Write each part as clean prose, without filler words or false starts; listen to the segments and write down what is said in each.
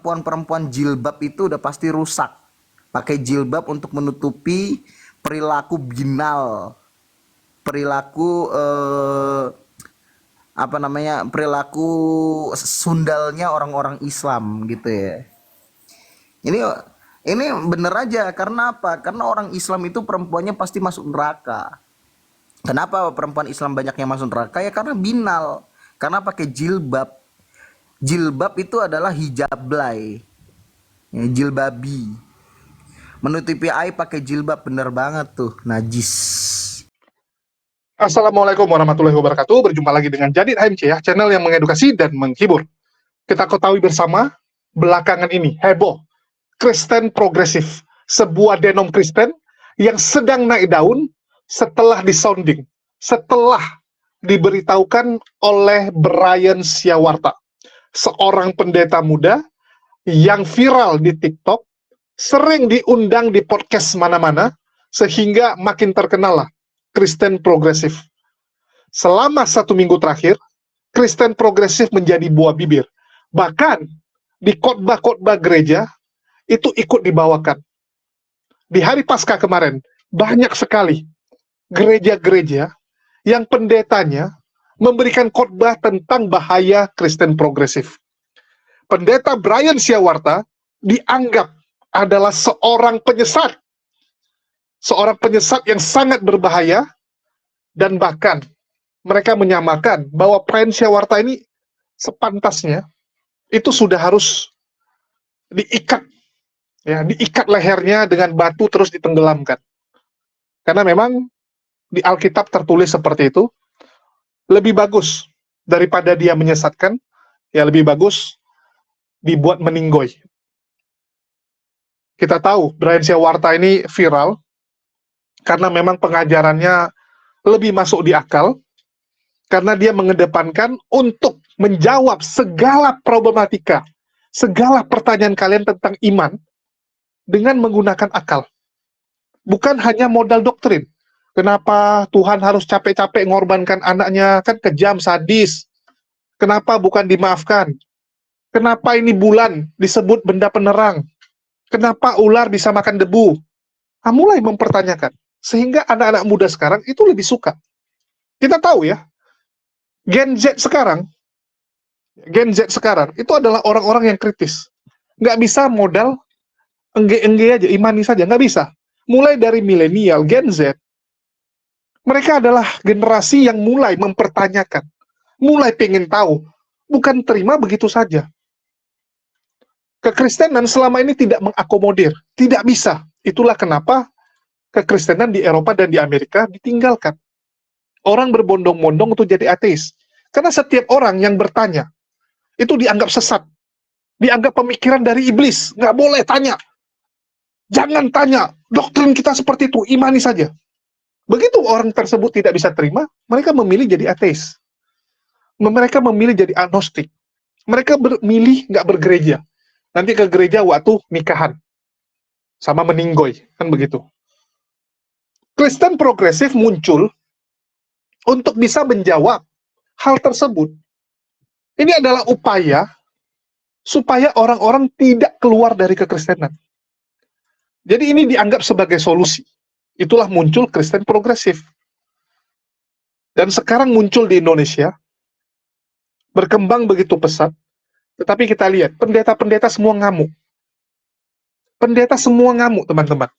perempuan-perempuan jilbab itu udah pasti rusak. Pakai jilbab untuk menutupi perilaku binal, perilaku perilaku sundalnya orang-orang Islam gitu ya. Ini ini bener aja, karena apa? Karena orang Islam itu perempuannya pasti masuk neraka. Kenapa perempuan Islam banyak yang masuk neraka? Ya karena binal, karena pakai jilbab. Jilbab itu adalah hijablay, ya, jilbabi. Menutupi aib pakai jilbab, bener banget tuh, najis. Assalamualaikum warahmatullahi wabarakatuh. Berjumpa lagi dengan Jadid HMC ya, channel yang mengedukasi dan menghibur. Kita ketahui bersama, belakangan ini heboh Kristen progresif, sebuah denom Kristen yang sedang naik daun setelah disounding, setelah diberitahukan oleh Brian Siawarta, seorang pendeta muda yang viral di TikTok, sering diundang di podcast mana-mana, sehingga makin terkenal lah Kristen progresif. Selama 1 minggu terakhir, Kristen progresif menjadi buah bibir. Bahkan di khotbah-khotbah gereja itu ikut dibawakan. Di hari Paskah kemarin, banyak sekali gereja-gereja yang pendetanya memberikan khotbah tentang bahaya Kristen progresif. Pendeta Brian Siawarta dianggap adalah seorang penyesat yang sangat berbahaya, dan bahkan mereka menyamakan bahwa Brian Siawarta ini sepantasnya itu sudah harus diikat, ya, diikat lehernya dengan batu terus ditenggelamkan. Karena memang di Alkitab tertulis seperti itu. Lebih bagus daripada dia menyesatkan, ya lebih bagus dibuat meninggoy. Kita tahu Brian Siawarta ini viral karena memang pengajarannya lebih masuk di akal, karena dia mengedepankan untuk menjawab segala problematika, segala pertanyaan kalian tentang iman dengan menggunakan akal. Bukan hanya modal doktrin. Kenapa Tuhan harus capek-capek mengorbankan anaknya, kan kejam, sadis. Kenapa bukan dimaafkan? Kenapa ini bulan disebut benda penerang? Kenapa ular bisa makan debu? Mulai mempertanyakan. Sehingga anak-anak muda sekarang itu lebih suka. Kita tahu ya, Gen Z sekarang itu adalah orang-orang yang kritis. Nggak bisa modal engge-engge aja, imani saja, nggak bisa. Mulai dari milenial, Gen Z, mereka adalah generasi yang mulai mempertanyakan, mulai pengen tahu, bukan terima begitu saja. Kekristenan selama ini tidak mengakomodir, tidak bisa. Itulah kenapa kekristenan di Eropa dan di Amerika ditinggalkan. Orang berbondong-bondong untuk jadi ateis. Karena setiap orang yang bertanya, itu dianggap sesat. Dianggap pemikiran dari iblis. Nggak boleh tanya. Jangan tanya. Doktrin kita seperti itu, imani saja. Begitu orang tersebut tidak bisa terima, mereka memilih jadi ateis. Mereka memilih jadi agnostik. Mereka memilih nggak bergereja. Nanti ke gereja waktu nikahan. Sama meninggoy. Kan begitu. Kristen progresif muncul untuk bisa menjawab hal tersebut. Ini adalah upaya supaya orang-orang tidak keluar dari kekristenan. Jadi ini dianggap sebagai solusi. Itulah muncul Kristen progresif. Dan sekarang muncul di Indonesia, berkembang begitu pesat, tetapi kita lihat, pendeta-pendeta semua ngamuk. Pendeta semua ngamuk, teman-teman.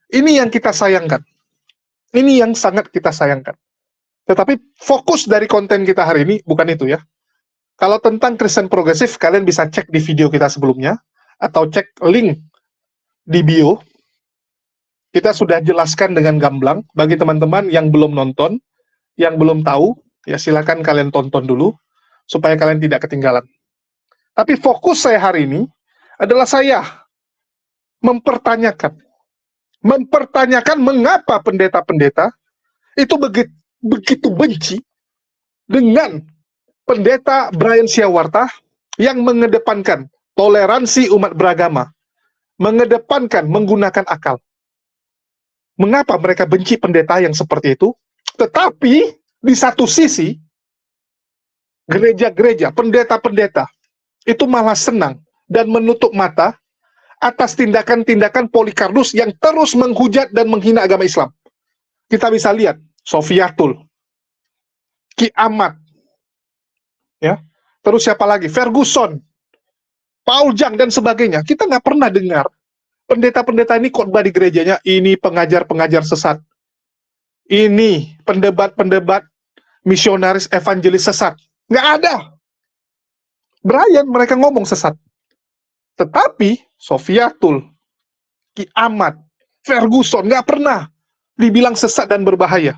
Ini yang kita sayangkan. Ini yang sangat kita sayangkan. Tetapi fokus dari konten kita hari ini bukan itu ya. Kalau tentang Kristen progresif, kalian bisa cek di video kita sebelumnya, atau cek link di bio. Kita sudah jelaskan dengan gamblang. Bagi teman-teman yang belum nonton, yang belum tahu, ya silakan kalian tonton dulu, supaya kalian tidak ketinggalan. Tapi fokus saya hari ini adalah saya mempertanyakan mengapa pendeta-pendeta itu begitu benci dengan pendeta Brian Siawarta yang mengedepankan toleransi umat beragama, mengedepankan menggunakan akal. Mengapa mereka benci pendeta yang seperti itu? Tetapi di satu sisi, gereja-gereja, pendeta-pendeta itu malah senang dan menutup mata atas tindakan-tindakan Polikarpus yang terus menghujat dan menghina agama Islam. Kita bisa lihat Sofiatul, Ki Ahmad, ya, terus siapa lagi? Ferguson, Paul Jang dan sebagainya. Kita nggak pernah dengar pendeta-pendeta ini khotbah di gerejanya, ini pengajar-pengajar sesat, ini pendebat-pendebat misionaris evangelis sesat. Nggak ada. Brian mereka ngomong sesat. Tetapi Sofiatul, Ki Ahmad, Ferguson nggak pernah dibilang sesat dan berbahaya.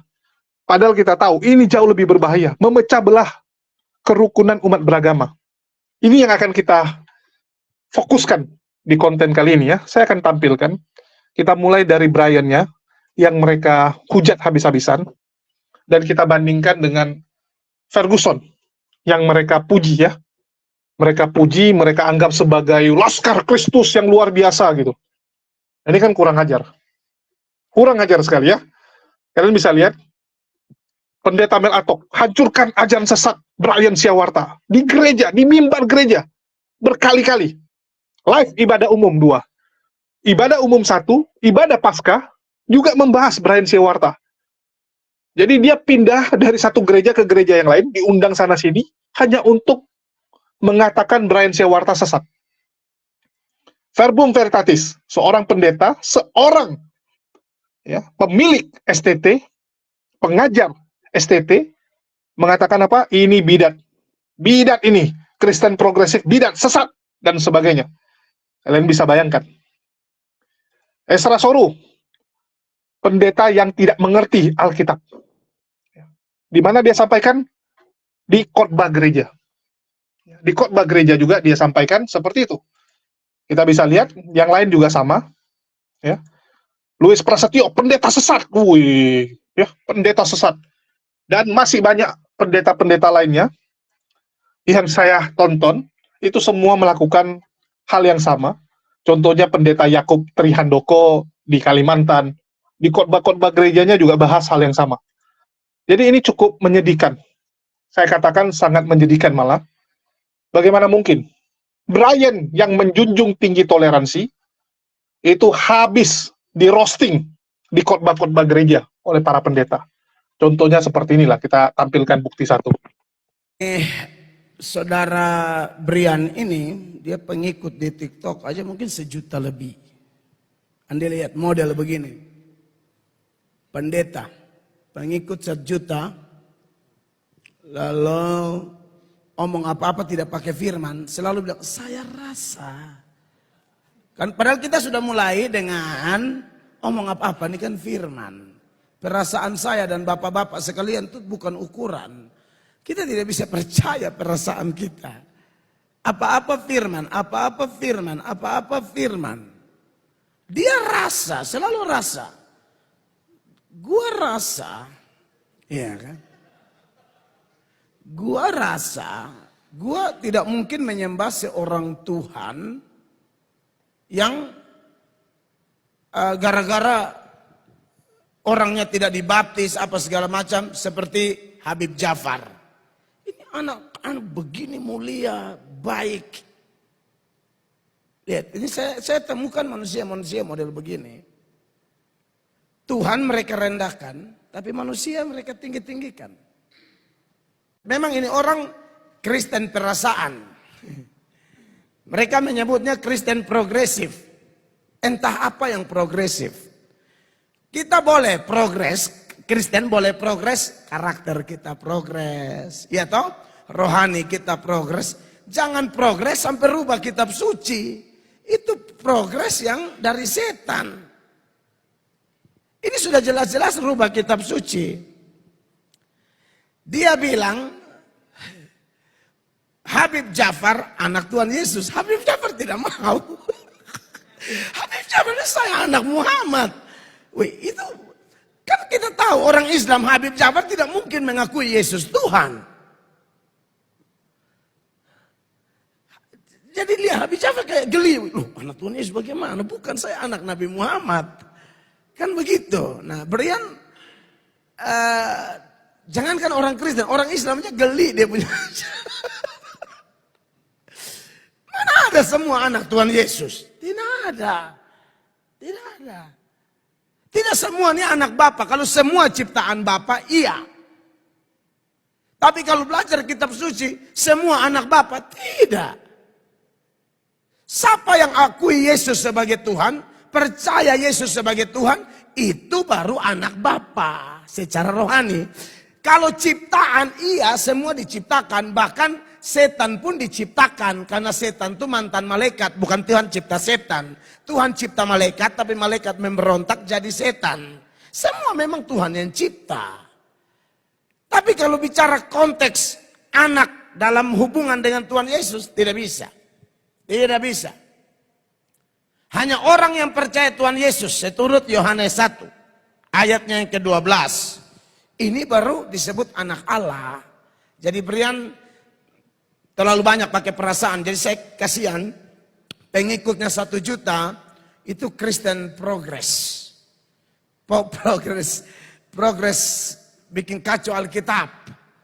Padahal kita tahu ini jauh lebih berbahaya, memecah belah kerukunan umat beragama. Ini yang akan kita fokuskan di konten kali ini ya. Saya akan tampilkan. Kita mulai dari Brian-nya yang mereka hujat habis-habisan dan kita bandingkan dengan Ferguson yang mereka puji ya. Mereka puji, mereka anggap sebagai Laskar Kristus yang luar biasa gitu. Ini kan kurang ajar. Kurang ajar sekali ya. Kalian bisa lihat, Pendeta Mel Atok hancurkan ajaran sesat Brian Siawarta di gereja, di mimbar gereja, berkali-kali. Live ibadah umum 2. Ibadah umum 1, ibadah Paskah, juga membahas Brian Siawarta. Jadi dia pindah dari satu gereja ke gereja yang lain, diundang sana-sini, hanya untuk mengatakan Brian Siawarta sesat. Verbum Veritatis, seorang pendeta, seorang ya, pemilik STT, pengajar STT, mengatakan apa? Ini bidat. Bidat ini, Kristen progresif, bidat, sesat, dan sebagainya. Kalian bisa bayangkan. Ezra Soru, pendeta yang tidak mengerti Alkitab. Di mana dia sampaikan? Di khotbah gereja. Di khotbah gereja juga dia sampaikan seperti itu. Kita bisa lihat, yang lain juga sama. Ya. Louis Prasetyo, pendeta sesat. Wih, ya, pendeta sesat. Dan masih banyak pendeta-pendeta lainnya yang saya tonton, itu semua melakukan hal yang sama. Contohnya pendeta Yakub Trihandoko di Kalimantan. Di khotbah-khotbah gerejanya juga bahas hal yang sama. Jadi ini cukup menyedihkan. Saya katakan sangat menyedihkan malah. Bagaimana mungkin Brian yang menjunjung tinggi toleransi itu habis di roasting di khotbah-khotbah gereja oleh para pendeta. Contohnya seperti inilah, kita tampilkan bukti satu. Saudara Brian ini, dia pengikut di TikTok aja mungkin 1 juta lebih. Anda lihat model begini. Pendeta, pengikut 1 juta, lalu omong apa-apa tidak pakai firman, selalu bilang, saya rasa. Kan padahal kita sudah mulai dengan omong apa-apa, ini kan firman. Perasaan saya dan bapak-bapak sekalian itu bukan ukuran. Kita tidak bisa percaya perasaan kita. Apa-apa firman, apa-apa firman, apa-apa firman. Dia rasa, selalu rasa. Gua rasa, iya kan? Gua rasa, gua tidak mungkin menyembah seorang Tuhan yang gara-gara orangnya tidak dibaptis apa segala macam seperti Habib Jafar. Ini anak-anak begini mulia, baik. Lihat, ini saya temukan manusia-manusia model begini. Tuhan mereka rendahkan, tapi manusia mereka tinggi-tinggikan. Memang ini orang Kristen perasaan. Mereka menyebutnya Kristen progresif. Entah apa yang progresif. Kita boleh progres, Kristen boleh progres, karakter kita progres. Ya toh? Rohani kita progres. Jangan progres sampai rubah kitab suci. Itu progres yang dari setan. Ini sudah jelas-jelas rubah kitab suci. Dia bilang, Habib Jafar anak Tuhan Yesus. Habib Jafar tidak mau. Habib Jafar saya anak Muhammad. Wih, itu kan kita tahu orang Islam Habib Jafar tidak mungkin mengakui Yesus Tuhan. Jadi lihat Habib Jafar kayak geli. Loh, anak Tuhan Yesus bagaimana? Bukan saya anak Nabi Muhammad. Kan begitu. Nah, Brian jangankan orang Kristen, orang Islamnya geli dia punya. Mana ada ada semua anak Tuhan Yesus. Tidak ada. Tidak ada. Tidak semua ini anak Bapa. Kalau semua ciptaan Bapa, iya. Tapi kalau belajar kitab suci, semua anak Bapa, tidak. Siapa yang akui Yesus sebagai Tuhan, percaya Yesus sebagai Tuhan, itu baru anak Bapa secara rohani. Kalau ciptaan, iya semua diciptakan, bahkan setan pun diciptakan, karena setan itu mantan malaikat, bukan Tuhan cipta setan. Tuhan cipta malaikat, tapi malaikat memberontak jadi setan. Semua memang Tuhan yang cipta. Tapi kalau bicara konteks anak dalam hubungan dengan Tuhan Yesus, tidak bisa. Tidak bisa. Hanya orang yang percaya Tuhan Yesus, seturut Yohanes 1, ayatnya yang ke-12. Ini baru disebut anak Allah. Jadi Brian terlalu banyak pakai perasaan. Jadi saya kasihan, pengikutnya 1 juta, itu Kristen progress. Progress bikin kacau Alkitab.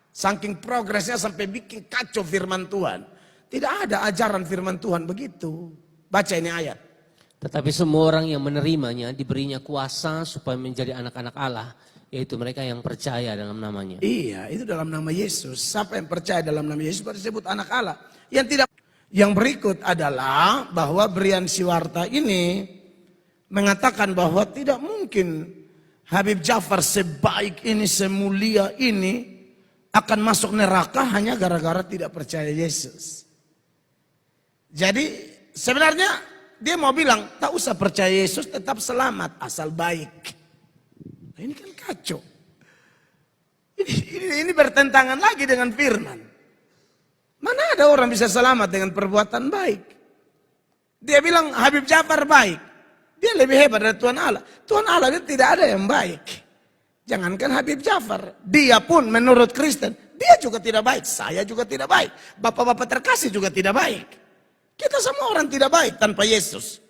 Saking progresnya sampai bikin kacau firman Tuhan. Tidak ada ajaran firman Tuhan begitu. Baca ini ayat. Tetapi semua orang yang menerimanya diberinya kuasa supaya menjadi anak-anak Allah, yaitu mereka yang percaya dalam namanya. Iya, itu dalam nama Yesus. Siapa yang percaya dalam nama Yesus disebut anak Allah. Yang tidak. Yang berikut adalah bahwa Brian Siwarta ini mengatakan bahwa tidak mungkin Habib Ja'far sebaik ini, semulia ini akan masuk neraka hanya gara-gara tidak percaya Yesus. Jadi sebenarnya dia mau bilang, tak usah percaya Yesus, tetap selamat asal baik. Nah, ini kan kacau. Ini bertentangan lagi dengan firman. Mana ada orang bisa selamat dengan perbuatan baik? Dia bilang Habib Ja'far baik. Dia lebih hebat dari Tuhan Allah. Tuhan Allah itu tidak ada yang baik. Jangankan Habib Ja'far, dia pun menurut Kristen, dia juga tidak baik. Saya juga tidak baik. Bapak-bapak terkasih juga tidak baik. Kita semua orang tidak baik tanpa Yesus.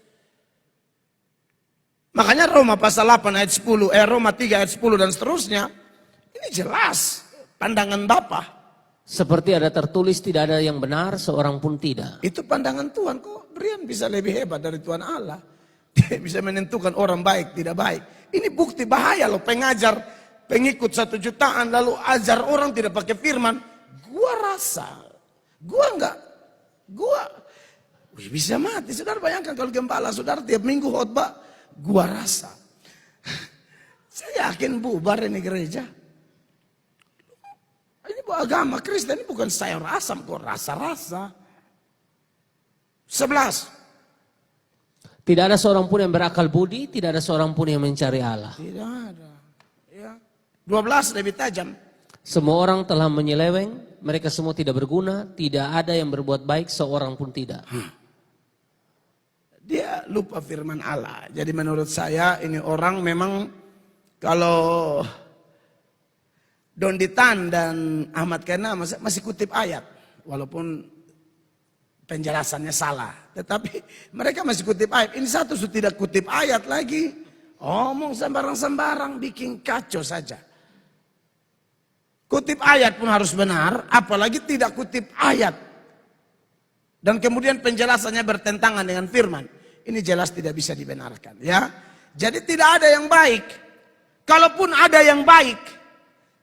Makanya Roma pasal 8 ayat 10, Roma 3 ayat 10 dan seterusnya. Ini jelas pandangan Bapa. Seperti ada tertulis tidak ada yang benar, seorang pun tidak. Itu pandangan Tuhan. Kok Brian bisa lebih hebat dari Tuhan Allah? Dia bisa menentukan orang baik tidak baik. Ini bukti bahaya loh, pengajar, pengikut 1 jutaan lalu ajar orang tidak pakai firman. Gua rasa, wih, bisa mati. Saudara bayangkan kalau gembala saudara tiap minggu khotbah, gua rasa. Saya yakin bubar ini gereja. Ini agama Kristen, ini bukan sayur asam, kok rasa-rasa. 11. Tidak ada seorang pun yang berakal budi, tidak ada seorang pun yang mencari Allah. Tidak ada. Ya. 12 lebih tajam. Semua orang telah menyeleweng, mereka semua tidak berguna, tidak ada yang berbuat baik, seorang pun tidak. Dia lupa firman Allah. Jadi menurut saya ini orang memang kalau Don Ditan dan Ahmad Kena masih kutip ayat. Walaupun penjelasannya salah. Tetapi mereka masih kutip ayat. Ini satu sudah tidak kutip ayat lagi. Omong sembarang-sembarang bikin kacau saja. Kutip ayat pun harus benar. Apalagi tidak kutip ayat. Dan kemudian penjelasannya bertentangan dengan firman. Ini jelas tidak bisa dibenarkan. Ya, jadi tidak ada yang baik. Kalaupun ada yang baik,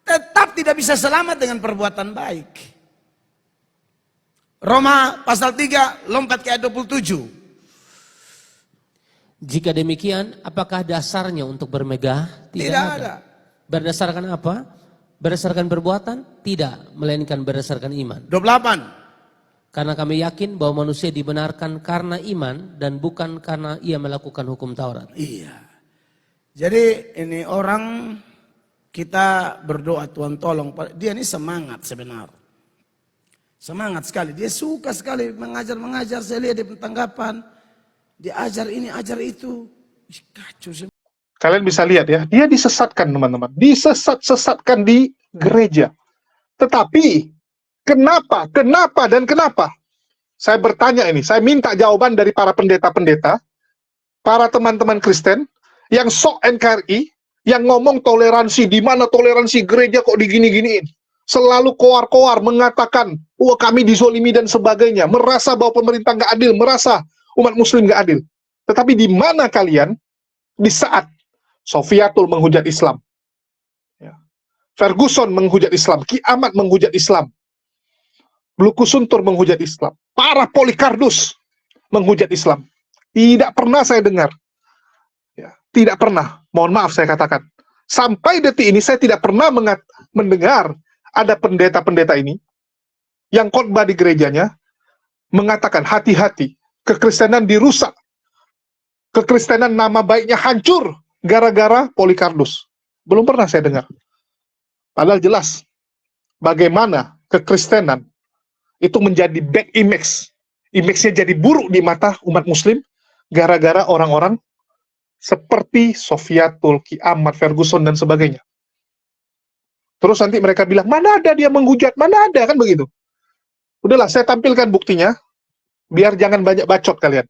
tetap tidak bisa selamat dengan perbuatan baik. Roma pasal 3 lompat ke ayat 27. Jika demikian, apakah dasarnya untuk bermegah? Tidak ada. Berdasarkan apa? Berdasarkan perbuatan? Tidak, melainkan berdasarkan iman. 28. Karena kami yakin bahwa manusia dibenarkan karena iman dan bukan karena ia melakukan hukum Taurat. Iya. Jadi ini orang kita berdoa Tuhan tolong. Dia ini semangat sebenarnya. Semangat sekali. Dia suka sekali mengajar. Saya lihat di tanggapan. Dia ajar ini, ajar itu. Kacau semua. Kalian bisa lihat ya, dia disesatkan teman-teman. Disesat-sesatkan di gereja. Tetapi kenapa? Saya bertanya ini, saya minta jawaban dari para pendeta-pendeta, para teman-teman Kristen, yang sok NKRI, yang ngomong toleransi, di mana toleransi gereja kok digini-giniin. selalu koar-koar mengatakan, wah kami dizolimi dan sebagainya, merasa bahwa pemerintah nggak adil, merasa umat muslim nggak adil. Tetapi di mana kalian di saat Sofiatul menghujat Islam, ya, Ferguson menghujat Islam, Ki Ahmad menghujat Islam, Blukusuntur menghujat Islam, para Polikardus menghujat Islam. Tidak pernah saya dengar, ya, tidak pernah, mohon maaf saya katakan, sampai detik ini saya tidak pernah mendengar ada pendeta-pendeta ini yang khotbah di gerejanya mengatakan hati-hati, kekristenan dirusak, kekristenan nama baiknya hancur gara-gara Polikardus. Belum pernah saya dengar. Padahal jelas bagaimana kekristenan itu menjadi bad image. Image-nya jadi buruk di mata umat muslim gara-gara orang-orang seperti Sofiatul, Ki Ahmad, Ferguson dan sebagainya. Terus nanti mereka bilang, mana ada dia menghujat, mana ada, kan begitu. Udahlah, saya tampilkan buktinya, biar jangan banyak bacot kalian.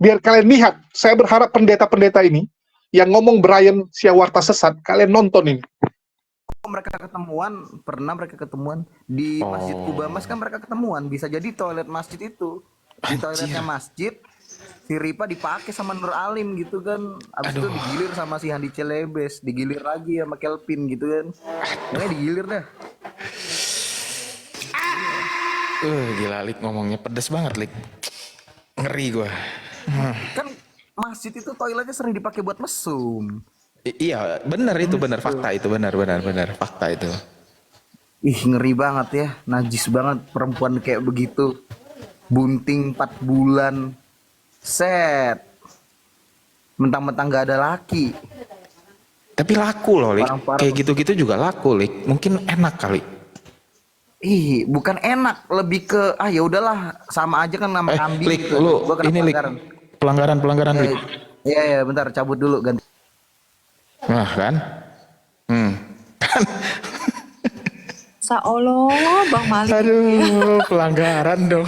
Biar kalian lihat, saya berharap pendeta-pendeta ini, yang ngomong Brian Siawarta sesat, kalian nonton ini. Mereka ketemuan, pernah mereka ketemuan di Masjid Kubamas kan mereka ketemuan, bisa jadi toilet masjid itu. Di toiletnya masjid, si Ripa dipakai sama Nur Alim gitu kan, abis itu digilir sama si Handi Celebes, digilir lagi sama Kelvin gitu kan, makanya digilir dah. Gila Lik, ngomongnya pedes banget Lik, ngeri gua. Kan masjid itu toiletnya sering dipakai buat mesum. Iya benar itu, benar fakta itu, benar fakta itu. Ih ngeri banget ya, najis banget perempuan kayak begitu, bunting 4 bulan. Set, mentang-mentang gak ada laki. Tapi laku loh Lik, Parang-parang. kayak gitu-gitu juga laku Lik, mungkin enak kali. Ih, bukan enak, lebih ke ya udahlah, sama aja kan nama kambing. Lik, gitu. lu Gua kena ini Lik, pelanggaran Lik. Iya, bentar cabut dulu ganti. Nah kan, kan, Sa Allah, Bang Malik. aduh pelanggaran dong.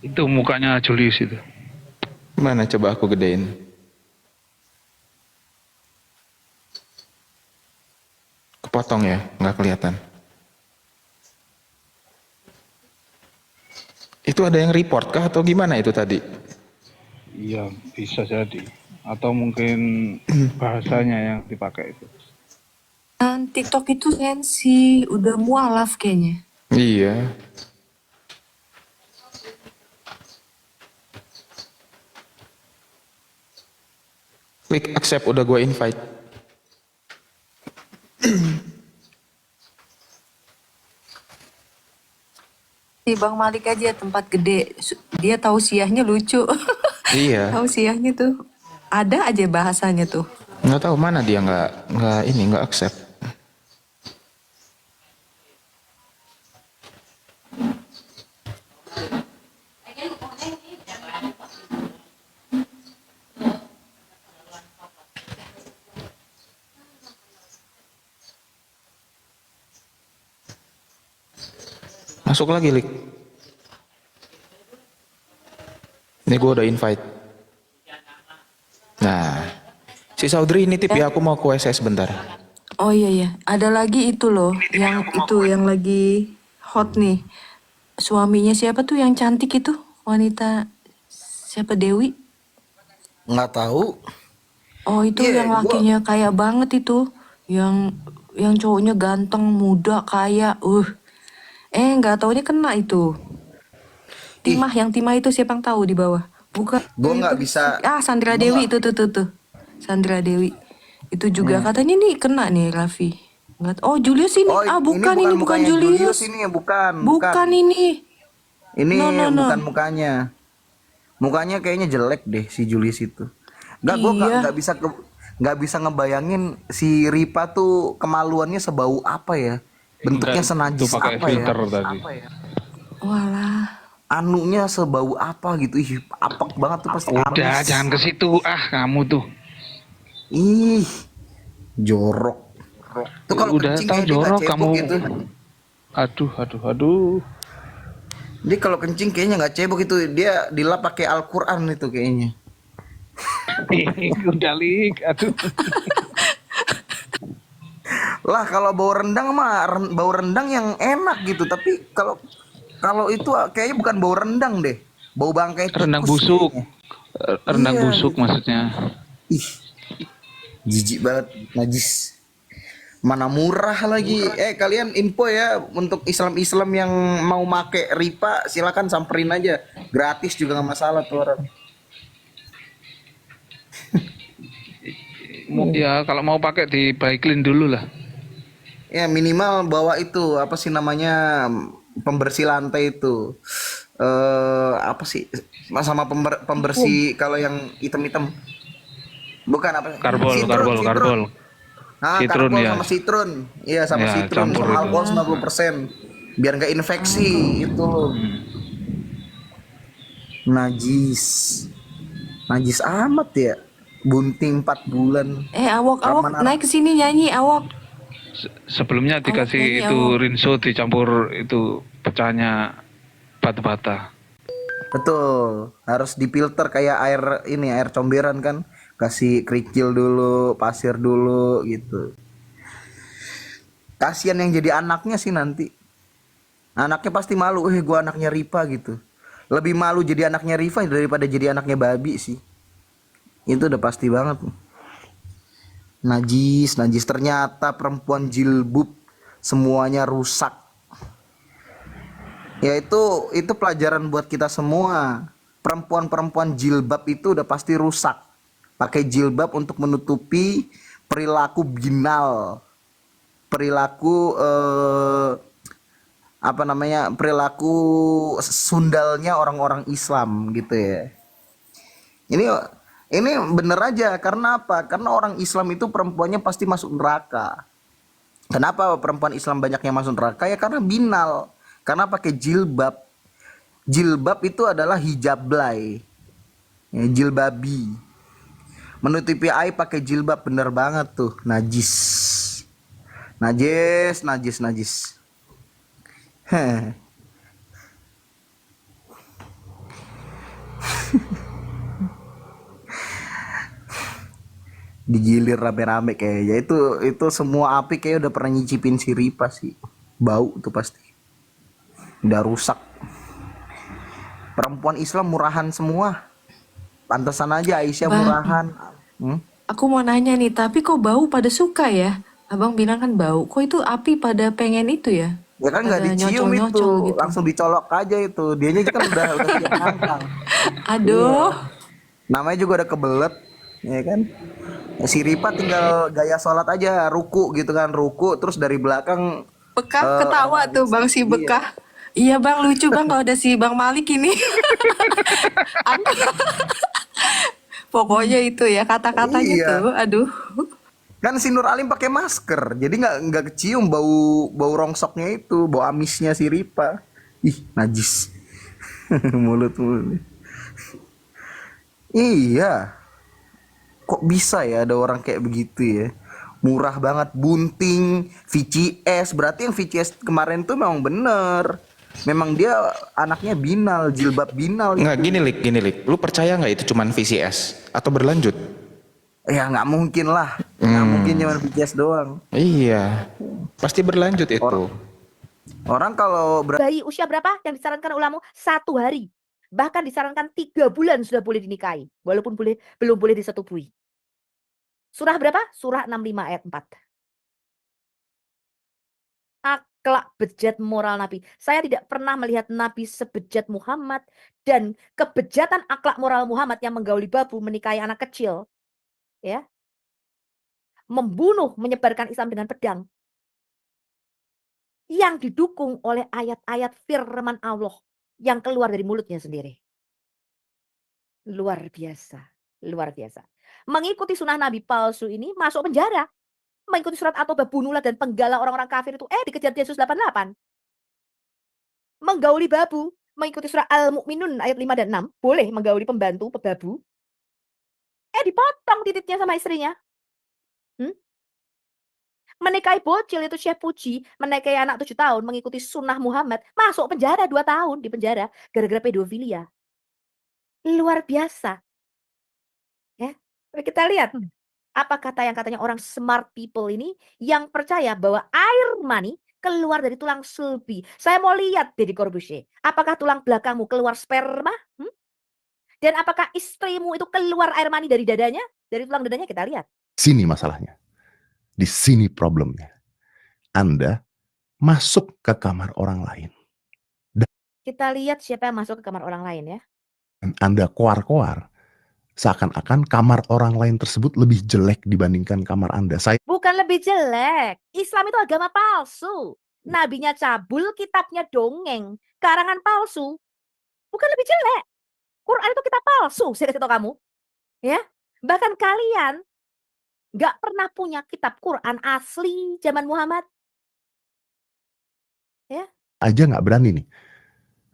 Itu mukanya Julius itu. Mana coba aku gedein. Kepotong ya, nggak kelihatan. Itu ada yang report kah atau gimana itu tadi? Iya, bisa jadi. Atau mungkin bahasanya yang dipakai itu. Dan TikTok itu sensi, udah mualaf kayaknya. Iya. Klik accept, udah gue invite. Si Bang Malik aja tempat gede, dia tausiahnya lucu. Iya. Tausiahnya tuh ada aja bahasanya tuh. Nggak tahu mana dia nggak accept. Masuk lagi, Lik. Ini gue udah invite. Nah, si Saudri ini tip ya, aku mau ke WC sebentar. Oh iya, ada lagi itu loh, yang itu yang lagi hot nih. Suaminya siapa tuh yang cantik itu? Wanita siapa, Dewi? Nggak tahu. Oh itu Iya, yang lakinya kaya banget itu, yang cowoknya ganteng, muda, kaya. Nggak taunya kena itu. Timah, yang Timah itu siapa yang tahu di bawah? Bukan. Gua nggak itu. bisa- Sandra gua Dewi nggak- tuh. Sandra Dewi. Itu juga katanya nih kena nih Raffi. Oh Julius ini. Bukan ini bukan mukanya Julius. ini ya, bukan. Bukan ini. Ini No. bukan mukanya. Mukanya kayaknya jelek deh si Julius itu. Nggak, gua Iya. nggak bisa ngebayangin si Ripa tuh kemaluannya sebau apa ya. Bentuknya Enggak, senajis itu pakai apa ya. filter tadi. Walah. Anunya sebau apa gitu. Ih, apek banget tuh pasti Udah, amis. jangan ke situ. Kamu tuh. Ih, jorok. Tuh kalau Udah kencing tahu kayaknya dia nggak jorok cebok kamu. gitu. Aduh. Dia kalau kencing kayaknya nggak cebok itu. Dia dilap pakai Al-Quran itu kayaknya. Udah Lik, aduh. Lah kalau bau rendang mah bau rendang yang enak gitu, tapi kalau kalau itu kayaknya bukan bau rendang deh. Bau bangkai Rendang tikus busuk. kayaknya. Rendang Iya, busuk maksudnya. ih, jijik banget, najis. Mana murah lagi. Kalian info ya untuk Islam-Islam yang mau make Ripa, silakan samperin aja. Gratis juga nggak masalah tuh orang. Ya kalau mau pakai di Baiklin dulu lah. Ya minimal bawa itu apa sih namanya, pembersih lantai itu. Apa sih? Sama pembersih kalau yang hitam-hitam. Bukan apa? Karbol, Citron, karbol, citron. karbol. Ah, Citron karbol ya. sama citron. Iya, sama Ya, citron campur sama itu. alkohol 90%. Biar nggak infeksi itu. Najis. Najis amat ya. Bunting 4 bulan. Awok, Rahman naik ke sini nyanyi, Awok. Sebelumnya dikasih nyanyi, itu Awok. rinso dicampur itu pecahnya bata-bata. Betul, harus dipilter kayak air ini, air comberan kan. Kasih kerikil dulu, pasir dulu gitu. Kasihan yang jadi anaknya sih nanti. Anaknya pasti malu, gua anaknya Ripa gitu. Lebih malu jadi anaknya Rifa daripada jadi anaknya babi sih. Itu udah pasti banget. Najis, najis, ternyata perempuan jilbab semuanya rusak. Ya itu pelajaran buat kita semua. Perempuan-perempuan jilbab itu udah pasti rusak. Pakai jilbab untuk menutupi perilaku binal. Perilaku apa namanya? Perilaku sundalnya orang-orang Islam gitu ya. Ini bener aja, karena apa? Karena orang Islam itu perempuannya pasti masuk neraka. Kenapa perempuan Islam banyak yang masuk neraka? Ya karena binal. Karena pakai jilbab. Jilbab itu adalah hijablay. Ya, jilbabi. Menutupi aib pakai jilbab, bener banget tuh. Najis. Najis, najis, najis. Heh. Digilir rame-rame kayaknya. Itu semua api kayak udah pernah nyicipin si Ripa sih. Bau tuh pasti. Udah rusak. Perempuan Islam murahan semua. Pantesan aja Aisyah Bang. murahan. Aku mau nanya nih, tapi kok bau pada suka ya? Abang bilang kan bau, kok itu api pada pengen itu ya? Ya kan nggak Pada dicium itu, nyocol-nyocol gitu. langsung dicolok aja itu. Dianya kan udah siap ngangkang. Aduh, Namanya juga udah kebelet, ya kan? Si Ripa tinggal gaya sholat aja, ruku gitu kan, ruku terus dari belakang Bekah ketawa tuh Bang si Bekah. Iya Bang, lucu Bang kalau ada si Bang Malik ini. Pokoknya itu ya kata-katanya Iya. tuh, aduh. Kan si Nur Alim pakai masker, jadi nggak kecium bau rongsoknya itu, bau amisnya si Ripa. Ih, najis. Mulut. Iya. Kok bisa ya ada orang kayak begitu ya? Murah banget, bunting, VCS. Berarti yang VCS kemarin tuh memang bener. Memang dia anaknya binal, jilbab binal. Nggak, gini Lik. Lu percaya nggak itu cuman VCS? Atau berlanjut? Ya nggak mungkin lah. Nggak mungkin cuma VCS doang. Iya. Pasti berlanjut itu. Orang kalau Bayi usia berapa yang disarankan ulama? 1 hari. Bahkan disarankan 3 bulan sudah boleh dinikahi. Walaupun belum boleh disetubui. Surah berapa? Surah 65 ayat 4. Akhlak bejat moral Nabi. Saya tidak pernah melihat Nabi sebejat Muhammad. Dan kebejatan akhlak moral Muhammad yang menggauli babu, menikahi anak kecil. Ya, membunuh, menyebarkan Islam dengan pedang. Yang didukung oleh ayat-ayat firman Allah yang keluar dari mulutnya sendiri. Luar biasa, luar biasa. Mengikuti sunnah Nabi palsu ini masuk penjara. Mengikuti surat At-Taubah, bunuhlah dan penggalah orang-orang kafir itu. Dikejar Yesus 88. Menggauli babu, mengikuti surat Al-Mu'minun ayat 5 dan 6. Boleh menggauli pembantu, pebabu. Dipotong titiknya sama istrinya. Menikahi bocil itu Syekh Puji, menikahi anak 7 tahun, mengikuti sunnah Muhammad, masuk penjara 2 tahun di penjara gara-gara pedofilia. Luar biasa. Ya. Kita lihat apa kata yang katanya orang smart people ini yang percaya bahwa air mani keluar dari tulang sulbi. Saya mau lihat Deddy Corbuzier, apakah tulang belakangmu keluar sperma? Dan apakah istrimu itu keluar air mani dari dadanya? Dari tulang dadanya kita lihat. Sini masalahnya. Di sini problemnya. Anda masuk ke kamar orang lain. Kita lihat siapa yang masuk ke kamar orang lain ya. Dan Anda koar-koar. Seakan-akan kamar orang lain tersebut lebih jelek dibandingkan kamar Anda. Saya Bukan lebih jelek. Islam itu agama palsu. Nabinya cabul, kitabnya dongeng. Karangan palsu. Bukan lebih jelek. Quran itu kitab palsu, saya kasih tahu kamu. Ya. Bahkan kalian nggak pernah punya kitab Quran asli zaman Muhammad. Ya. aja nggak berani nih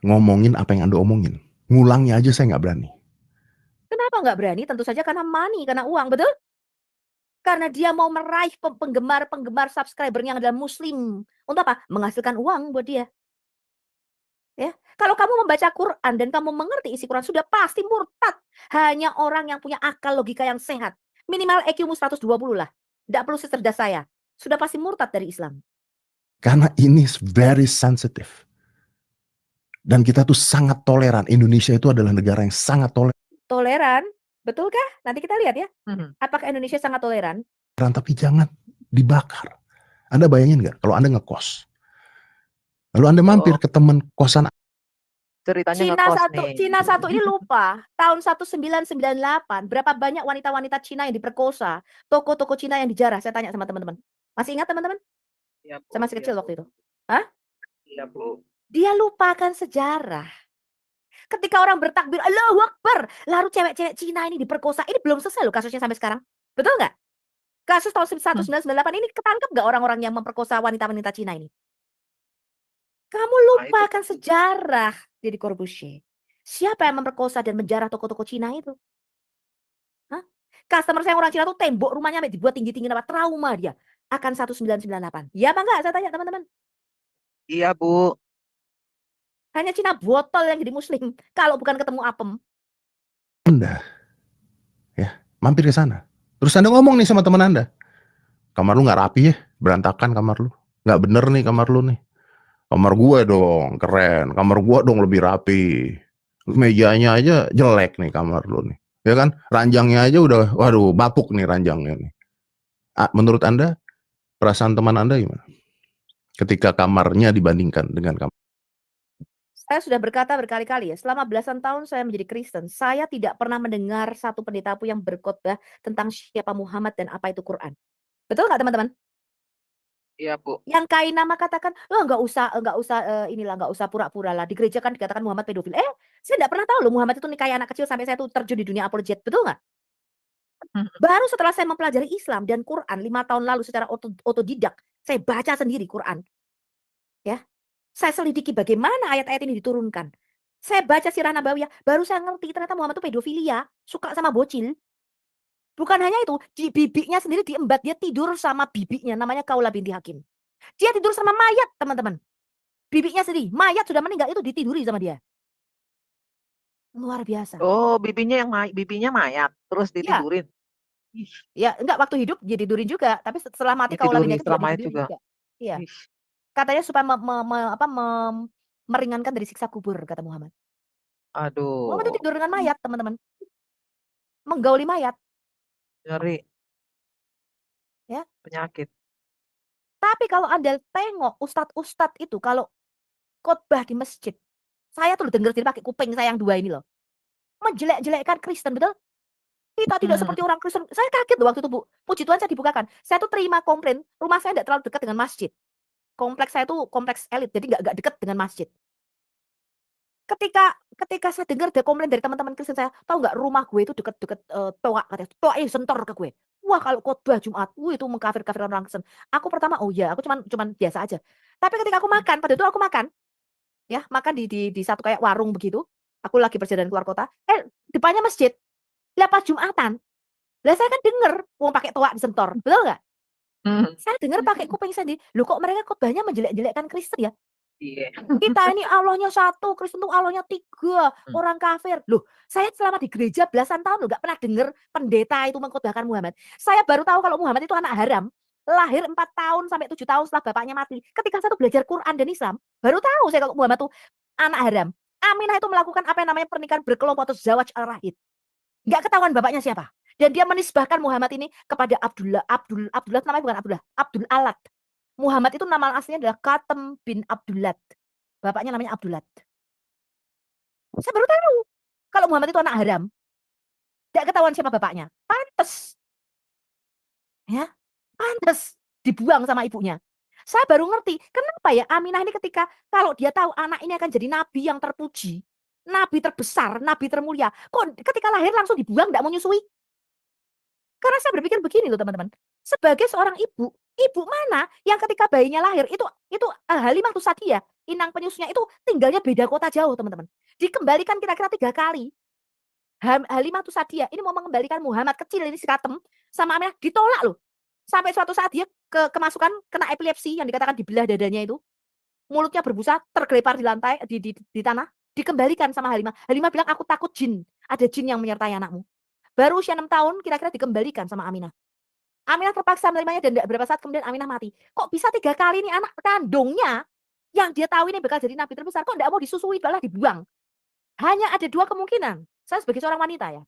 ngomongin apa yang Anda omongin. Ngulangnya aja saya nggak berani. Kenapa nggak berani? Tentu saja karena money, karena uang, betul? Karena dia mau meraih penggemar subscribernya yang adalah muslim. Untuk apa? Menghasilkan uang buat dia. Ya, kalau kamu membaca Quran dan kamu mengerti isi Quran sudah pasti murtad. Hanya orang yang punya akal logika yang sehat. Minimal EQ-mu 120 lah. Tidak perlu secerdas saya. Sudah pasti murtad dari Islam. Karena ini very sensitive. Dan kita tuh sangat toleran. Indonesia itu adalah negara yang sangat Toleran, betulkah? Nanti kita lihat ya. Apakah Indonesia sangat toleran? tapi jangan dibakar. Anda bayangin nggak kalau Anda ngekos, lalu Anda mampir ke teman kosan Ceritanya Cina ngekos satu, nih. Cina satu ini lupa tahun 1998 berapa banyak wanita-wanita Cina yang diperkosa, toko-toko Cina yang dijarah. Saya tanya sama teman-teman, masih ingat teman-teman? Iya, Bu. Saya masih kecil Iya, Bu. waktu itu. Hah? Iya, Bu. Dia lupakan sejarah. Ketika orang bertakbir Allahu Akbar, lalu cewek-cewek Cina ini diperkosa. Ini belum selesai loh kasusnya sampai sekarang. Betul nggak? Kasus tahun 1998 ini ketangkep nggak orang-orang yang memperkosa wanita-wanita Cina ini? Kamu lupakan sejarah, Deddy Corbuzier. Siapa yang memperkosa dan menjarah toko-toko Cina itu? Hah? Customer saya orang Cina tuh tembok rumahnya sampai dibuat tinggi-tinggi, apa trauma dia akan 1998. Ya apa enggak? Saya tanya teman-teman. Iya, Bu. Hanya Cina botol yang jadi muslim kalau bukan ketemu apem. Anda, ya mampir ke sana. Terus Anda ngomong nih sama teman Anda, kamar lu nggak rapi ya, berantakan kamar lu, nggak bener nih kamar lu nih. Kamar gue dong keren, kamar gue dong lebih rapi. Mejanya aja jelek nih kamar lu nih, ya kan? Ranjangnya aja udah, waduh, bapuk nih ranjangnya nih. Menurut Anda, perasaan teman Anda gimana? Ketika kamarnya dibandingkan dengan kamar. Saya sudah berkata berkali-kali ya, selama belasan tahun saya menjadi Kristen, saya tidak pernah mendengar satu pendeta pun yang berkhotbah tentang siapa Muhammad dan apa itu Quran. Betul nggak teman-teman? Iya, Bu. Yang kain nama katakan, oh nggak usah pura-pura lah. Di gereja kan dikatakan Muhammad pedofil. Saya nggak pernah tahu loh Muhammad itu nikahi anak kecil sampai saya tuh terjun di dunia apologet. Betul nggak? Baru setelah saya mempelajari Islam dan Quran 5 tahun lalu secara otodidak, saya baca sendiri Quran. Ya, saya selidiki bagaimana ayat-ayat ini diturunkan. Saya baca sirah nabawiyah, baru saya ngerti ternyata Muhammad itu pedofilia, suka sama bocil. Bukan hanya itu, bibinya sendiri diembat, dia tidur sama bibinya, namanya Kaula binti Hakim. Dia tidur sama mayat, teman-teman. Bibinya sendiri, mayat sudah meninggal itu ditiduri sama dia. Luar biasa. Oh, bibinya mayat, terus ditidurin. Ya, enggak waktu hidup dia tidurin juga, tapi setelah mati Kaula binti Hakim setelah mati juga. Iya. Katanya supaya meringankan dari siksa kubur, kata Muhammad. Aduh. Muhammad itu tidur dengan mayat, teman-teman. Menggauli mayat. Ngeri. Ya. Penyakit. Tapi kalau Anda tengok ustadz-ustadz itu kalau khotbah di masjid, saya tuh denger sendiri pakai kuping saya yang 2 ini loh. Menjelek-jelekkan Kristen, betul? Kita tidak seperti orang Kristen. Saya kaget loh waktu itu, Bu. Puji Tuhan saya dibukakan. Saya tuh terima komplain, rumah saya tidak terlalu dekat dengan masjid. Kompleks saya tuh kompleks elit, jadi nggak dekat dengan masjid. Ketika saya dengar ada komplain dari teman-teman Kristen saya, tahu nggak rumah gue itu dekat-dekat toa, katanya. Toa ini sentor ke gue. Wah kalau khotbah Jumat, itu mengkafir-kafirkan orang Kristen. Aku pertama, oh iya, aku cuman biasa aja. Tapi ketika aku makan, pada itu aku makan, ya makan di satu kayak warung begitu. Aku lagi perjalanan keluar kota, depannya masjid. Lah pas Jumatan, lah saya kan denger, mau pakai toa disentor, betul nggak? Saya dengar pakai kuping sendiri, loh kok mereka khotbahnya menjelek-jelekkan Kristen ya? Iya. Kita ini Allahnya satu, Kristen tuh Allahnya 3, orang kafir. Loh, saya selama di gereja belasan tahun loh nggak pernah dengar pendeta itu mengkhotbahkan Muhammad. Saya baru tahu kalau Muhammad itu anak haram. Lahir 4 tahun sampai 7 tahun setelah bapaknya mati. Ketika saya tuh belajar Quran dan Islam, baru tahu saya kalau Muhammad tuh anak haram. Aminah itu melakukan apa yang namanya pernikahan berkelompok atau zawaj al-rahid. Nggak ketahuan bapaknya siapa. Dan dia menisbahkan Muhammad ini kepada Abdullah namanya bukan Abdullah, Abdul Alat. Muhammad itu nama aslinya adalah Katem bin Abdullah. Bapaknya namanya Abdullah. Saya baru tahu kalau Muhammad itu anak haram. Nggak ketahuan siapa bapaknya. Pantes. Ya, pantes dibuang sama ibunya. Saya baru ngerti kenapa ya Aminah ini ketika kalau dia tahu anak ini akan jadi nabi yang terpuji, nabi terbesar, nabi termulia, kok ketika lahir langsung dibuang, nggak mau nyusui? Karena saya berpikir begini loh teman-teman, sebagai seorang ibu mana yang ketika bayinya lahir itu Halimah Tusadiyah, inang penyusunya itu tinggalnya beda kota jauh teman-teman. Dikembalikan kira-kira 3 kali. Halimah Tusadiyah ini mau mengembalikan Muhammad kecil ini si Katem sama Aminah, ditolak loh. Sampai suatu saat dia kemasukan kena epilepsi yang dikatakan dibelah dadanya itu. Mulutnya berbusa, tergelepar di lantai di tanah, dikembalikan sama Halimah. Halimah bilang aku takut jin, ada jin yang menyertai anakmu. Baru usia 6 tahun kira-kira dikembalikan sama Aminah. Aminah terpaksa menerimanya dan beberapa saat kemudian Aminah mati. Kok bisa 3 kali ini anak kandungnya yang dia tahu ini bakal jadi nabi terbesar kok enggak mau disusui malah dibuang? Hanya ada 2 kemungkinan. Saya sebagai seorang wanita ya.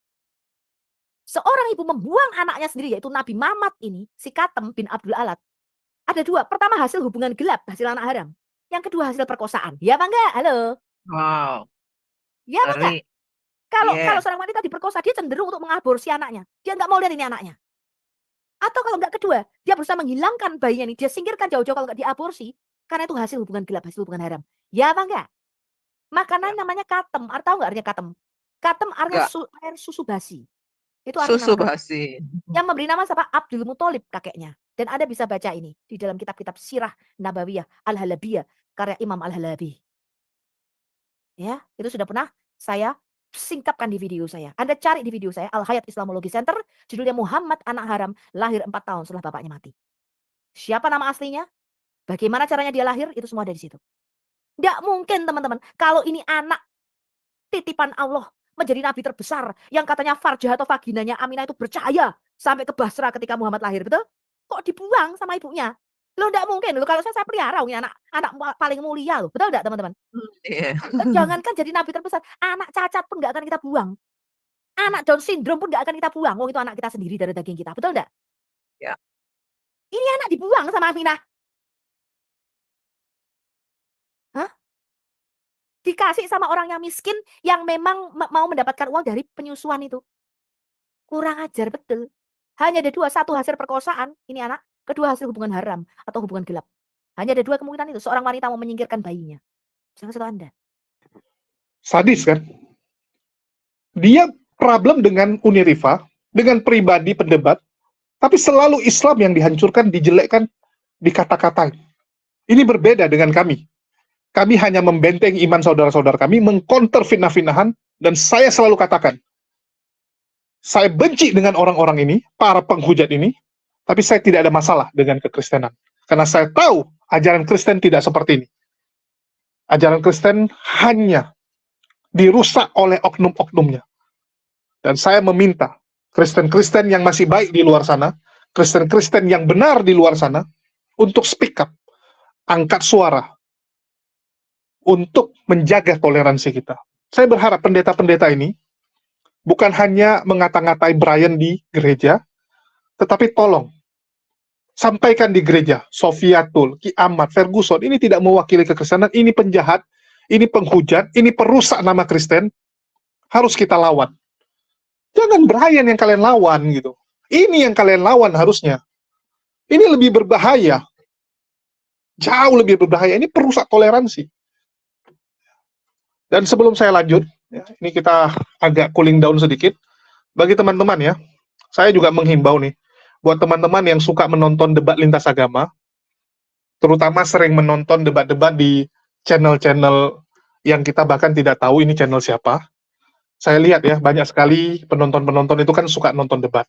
Seorang ibu membuang anaknya sendiri yaitu Nabi Muhammad ini, si Katem bin Abdul Alat. Ada 2. Pertama hasil hubungan gelap, hasil anak haram. Yang kedua hasil perkosaan. Ya apa enggak? Halo. Wow. Ya apa enggak? Ngeri. Kalau Iya. seorang wanita diperkosa, dia cenderung untuk mengaborsi anaknya. Dia nggak mau lihat ini anaknya. Atau kalau nggak kedua, dia berusaha menghilangkan bayinya ini, dia singkirkan jauh-jauh kalau nggak diaborsi, karena itu hasil hubungan gelap, hasil hubungan haram. Ya apa enggak? Makanan namanya katem, tahu nggak artinya katem? Katem artinya Nggak. air susu basi. Itu artinya Susu nama katem. basi. Yang memberi nama siapa? Abdul Muthalib kakeknya. Dan Anda bisa baca ini di dalam kitab-kitab Sirah Nabawiyah Al-Halabiyah karya Imam Al-Halabi. Ya, itu sudah pernah saya singkapkan di video saya. Anda cari di video saya Al-Hayat Islamologi Center, judulnya Muhammad anak haram, lahir 4 tahun setelah bapaknya mati. Siapa nama aslinya? Bagaimana caranya dia lahir? Itu semua ada di situ. Nggak mungkin teman-teman, kalau ini anak titipan Allah menjadi nabi terbesar yang katanya farjah atau vaginanya Aminah itu bercahaya sampai ke Basra ketika Muhammad lahir, betul? Kok dibuang sama ibunya? Loh enggak mungkin. Loh kalau saya pelihara ini anak paling mulia loh. Betul enggak teman-teman? Iya. Jangankan jadi nabi terbesar, anak cacat pun enggak akan kita buang. Anak Down syndrome pun enggak akan kita buang. Wong itu anak kita sendiri dari daging kita. Betul enggak? Ya. Ini anak dibuang sama Aminah. Hah? Dikasih sama orang yang miskin yang memang mau mendapatkan uang dari penyusuan itu. Kurang ajar betul. Hanya ada 2, 1 hasil perkosaan, ini anak, kedua hasil hubungan haram atau hubungan gelap. Hanya ada 2 kemungkinan itu, seorang wanita mau menyingkirkan bayinya. Saya kasih tahu Anda. Sadis kan? Dia problem dengan Uniriva, dengan pribadi pendebat, tapi selalu Islam yang dihancurkan, dijelekkan, dikata-katain. Ini berbeda dengan kami. Kami hanya membentengi iman saudara-saudara kami, mengkonter fitnah-fitnahan, dan saya selalu katakan, saya benci dengan orang-orang ini, para penghujat ini, tapi saya tidak ada masalah dengan kekristenan. Karena saya tahu ajaran Kristen tidak seperti ini. Ajaran Kristen hanya dirusak oleh oknum-oknumnya. Dan saya meminta Kristen-Kristen yang masih baik di luar sana, Kristen-Kristen yang benar di luar sana, untuk speak up, angkat suara, untuk menjaga toleransi kita. Saya berharap pendeta-pendeta ini bukan hanya mengata-ngatai Brian di gereja, tetapi tolong sampaikan di gereja, Sofiatul, Ki Ahmad, Ferguson, ini tidak mewakili kekristenan, ini penjahat, ini penghujat, ini perusak nama Kristen, harus kita lawan. Jangan Brian yang kalian lawan gitu. Ini yang kalian lawan harusnya. Ini lebih berbahaya. Jauh lebih berbahaya. Ini perusak toleransi. Dan sebelum saya lanjut, ya, ini kita agak cooling down sedikit. Bagi teman-teman ya, saya juga menghimbau nih, buat teman-teman yang suka menonton debat lintas agama, terutama sering menonton debat-debat di channel-channel yang kita bahkan tidak tahu ini channel siapa. Saya lihat ya, banyak sekali penonton-penonton itu kan suka nonton debat.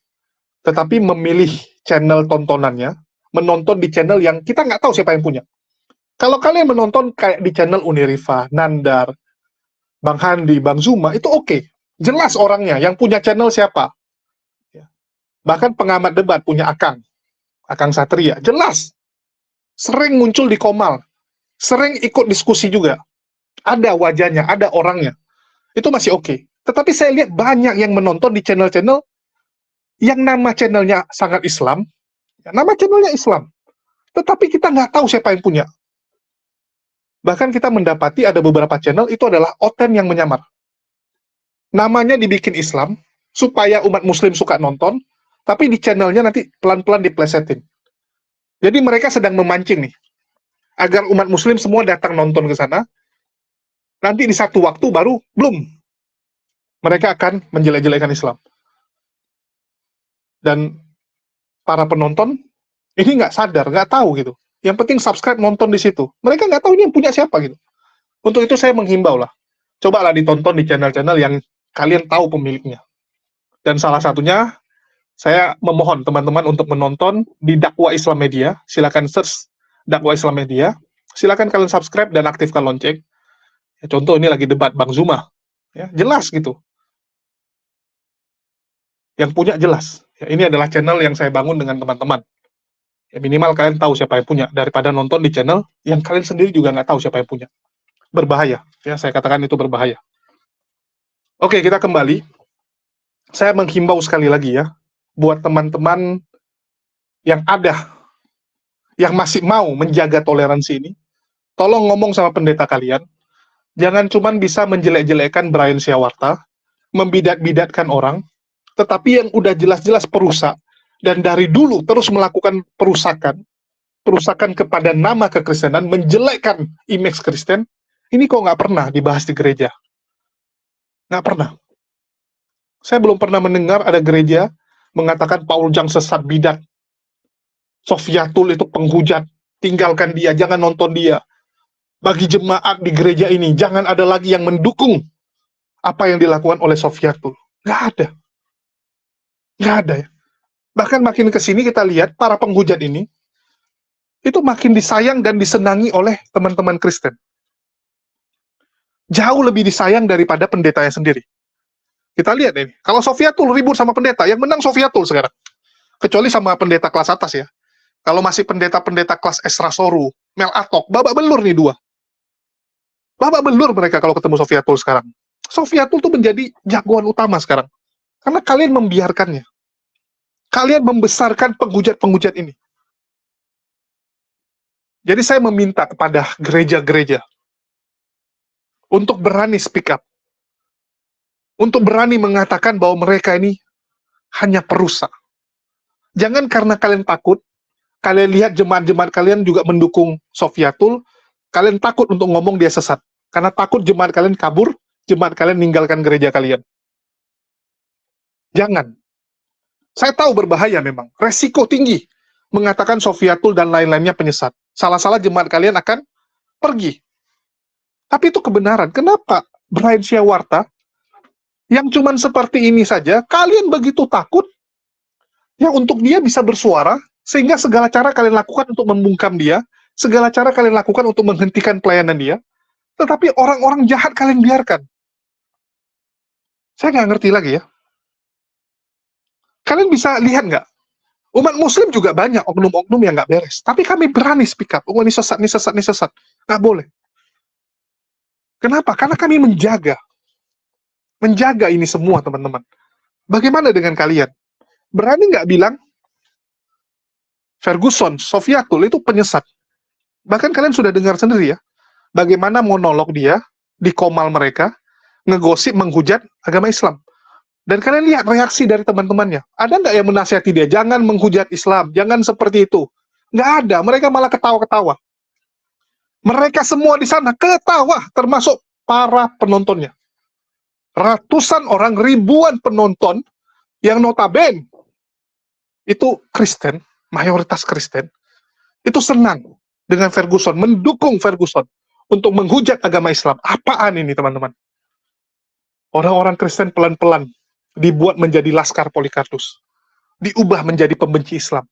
Tetapi memilih channel tontonannya, menonton di channel yang kita nggak tahu siapa yang punya. Kalau kalian menonton kayak di channel Uniriva, Nandar, Bang Handi, Bang Zuma, itu oke. Jelas orangnya, yang punya channel siapa. Ya. Bahkan pengamat debat punya Akang Satria, jelas. Sering muncul di Komal, sering ikut diskusi juga. Ada wajahnya, ada orangnya. Itu masih oke. Tetapi saya lihat banyak yang menonton di channel-channel yang nama channelnya sangat Islam, ya, nama channelnya Islam. Tetapi kita nggak tahu siapa yang punya. Bahkan kita mendapati ada beberapa channel itu adalah oten yang menyamar. Namanya dibikin Islam, supaya umat muslim suka nonton, tapi di channelnya nanti pelan-pelan diplesetin. Jadi mereka sedang memancing nih, agar umat muslim semua datang nonton ke sana, nanti di satu waktu baru, belum. Mereka akan menjelek-jelekan Islam. Dan para penonton, ini nggak sadar, nggak tahu gitu. Yang penting subscribe, nonton di situ. Mereka nggak tahu ini yang punya siapa gitu. Untuk itu saya menghimbau lah, cobalah ditonton di channel-channel yang kalian tahu pemiliknya. Dan salah satunya, saya memohon teman-teman untuk menonton di Dakwah Islam Media. Silakan search Dakwah Islam Media. Silakan kalian subscribe dan aktifkan lonceng. Ya, contoh ini lagi debat Bang Zuma. Ya, jelas gitu. Yang punya jelas. Ya, ini adalah channel yang saya bangun dengan teman-teman. Ya, minimal kalian tahu siapa yang punya, daripada nonton di channel yang kalian sendiri juga nggak tahu siapa yang punya. Berbahaya. Ya, saya katakan itu berbahaya. Oke, kita kembali. Saya menghimbau sekali lagi ya, buat teman-teman yang ada, yang masih mau menjaga toleransi ini, tolong ngomong sama pendeta kalian, jangan cuma bisa menjelek-jelekkan Brian Siawarta, membidat-bidatkan orang, tetapi yang udah jelas-jelas perusak, dan dari dulu terus melakukan perusakan kepada nama kekristenan, menjelekkan image Kristen, ini kok nggak pernah dibahas di gereja. Nggak pernah. Saya belum pernah mendengar ada gereja mengatakan Paul Jang sesat bidat, Sofiatul itu penghujat, tinggalkan dia, jangan nonton dia. Bagi jemaat di gereja ini, jangan ada lagi yang mendukung apa yang dilakukan oleh Sofiatul. Nggak ada. Nggak ada ya. Bahkan makin ke sini kita lihat para penghujat ini itu makin disayang dan disenangi oleh teman-teman Kristen. Jauh lebih disayang daripada pendetanya sendiri. Kita lihat ini, kalau Sofiatul ribut sama pendeta, yang menang Sofiatul sekarang. Kecuali sama pendeta kelas atas ya. Kalau masih pendeta-pendeta kelas Esra Soru, Mel Atok, babak belur nih dua. Babak belur mereka kalau ketemu Sofiatul sekarang. Sofiatul tuh menjadi jagoan utama sekarang. Karena kalian membiarkannya. Kalian membesarkan penghujat-penghujat ini. Jadi saya meminta kepada gereja-gereja untuk berani speak up. Untuk berani mengatakan bahwa mereka ini hanya perusak. Jangan karena kalian takut, kalian lihat jemaat-jemaat kalian juga mendukung Sofiatul, kalian takut untuk ngomong dia sesat. Karena takut jemaat kalian kabur, jemaat kalian ninggalkan gereja kalian. Jangan. Saya tahu berbahaya memang, resiko tinggi mengatakan Sofiatul dan lain-lainnya penyesat. Salah-salah jemaat kalian akan pergi. Tapi itu kebenaran. Kenapa Brian Siawarta yang cuman seperti ini saja, kalian begitu takut ya untuk dia bisa bersuara, sehingga segala cara kalian lakukan untuk membungkam dia, segala cara kalian lakukan untuk menghentikan pelayanan dia, tetapi orang-orang jahat kalian biarkan. Saya nggak ngerti lagi ya. Kalian bisa lihat nggak? Umat muslim juga banyak oknum-oknum yang nggak beres. Tapi kami berani speak up. Oh, ini sesat, ini sesat, ini sesat. Nggak boleh. Kenapa? Karena kami menjaga ini semua, teman-teman. Bagaimana dengan kalian? Berani nggak bilang Ferguson, Sofiatul itu penyesat? Bahkan kalian sudah dengar sendiri ya, bagaimana monolog dia di komal mereka, ngegosip, menghujat agama Islam. Dan kalian lihat reaksi dari teman-temannya. Ada nggak yang menasihati dia? Jangan menghujat Islam, jangan seperti itu. Nggak ada, mereka malah ketawa-ketawa. Mereka semua di sana ketawa, termasuk para penontonnya. Ratusan orang, ribuan penonton yang notabene itu Kristen, mayoritas Kristen, itu senang dengan Ferguson, mendukung Ferguson untuk menghujat agama Islam. Apaan ini, teman-teman? Orang-orang Kristen pelan-pelan dibuat menjadi laskar Polycarpus, diubah menjadi pembenci Islam,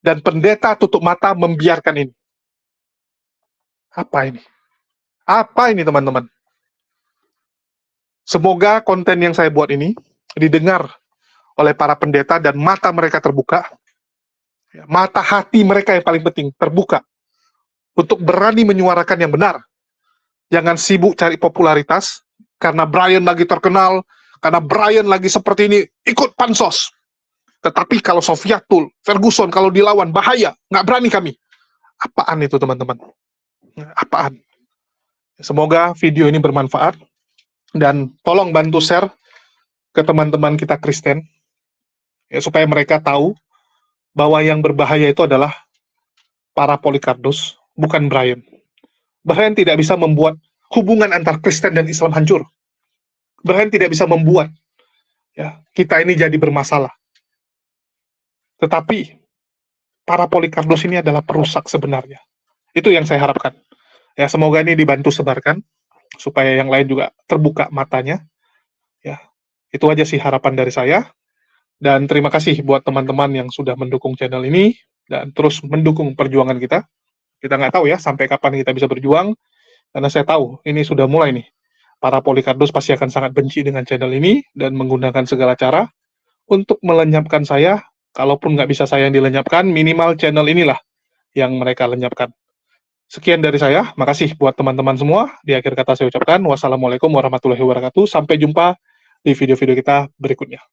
dan pendeta tutup mata membiarkan ini. Apa ini? Apa ini teman-teman? Semoga konten yang saya buat ini didengar oleh para pendeta dan mata mereka terbuka. Mata hati mereka yang paling penting terbuka untuk berani menyuarakan yang benar. Jangan sibuk cari popularitas karena Brian lagi terkenal, karena Brian lagi seperti ini, ikut pansos. Tetapi kalau Sofiatul, Ferguson kalau dilawan bahaya, nggak berani kami. Apaan itu teman-teman? Apaan? Semoga video ini bermanfaat dan tolong bantu share ke teman-teman kita Kristen ya, supaya mereka tahu bahwa yang berbahaya itu adalah para Polikarpus, bukan Brian. Brian tidak bisa membuat hubungan antar Kristen dan Islam hancur. Brian tidak bisa membuat ya kita ini jadi bermasalah. Tetapi para Polikarpus ini adalah perusak sebenarnya. Itu yang saya harapkan. Ya, semoga ini dibantu sebarkan supaya yang lain juga terbuka matanya. Ya, itu aja sih harapan dari saya. Dan terima kasih buat teman-teman yang sudah mendukung channel ini dan terus mendukung perjuangan kita. Kita nggak tahu ya sampai kapan kita bisa berjuang, karena saya tahu ini sudah mulai nih. Para Polikarpus pasti akan sangat benci dengan channel ini dan menggunakan segala cara untuk melenyapkan saya. Kalaupun nggak bisa saya yang dilenyapkan, minimal channel inilah yang mereka lenyapkan. Sekian dari saya, makasih buat teman-teman semua. Di akhir kata saya ucapkan, wassalamualaikum warahmatullahi wabarakatuh. Sampai jumpa di video-video kita berikutnya.